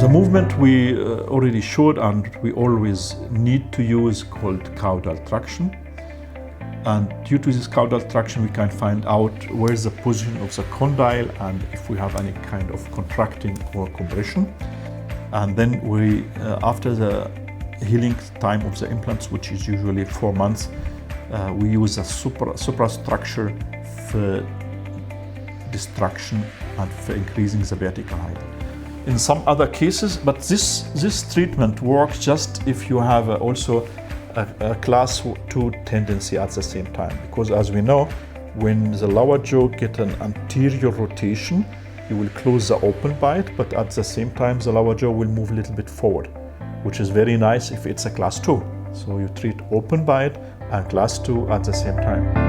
The movement we already showed and we always need to use called caudal traction. And due to this caudal traction, we can find out where is the position of the condyle and if we have any kind of contracting or compression. And then we, after the healing time of the implants, which is usually 4 months, we use a suprastructure for destruction and for increasing the vertical height. In some other cases, but this treatment works just if you have also a class 2 tendency at the same time, because as we know, when the lower jaw gets an anterior rotation, you will close the open bite, but at the same time the lower jaw will move a little bit forward, which is very nice if it's a class 2. So you treat open bite and class 2 at the same time.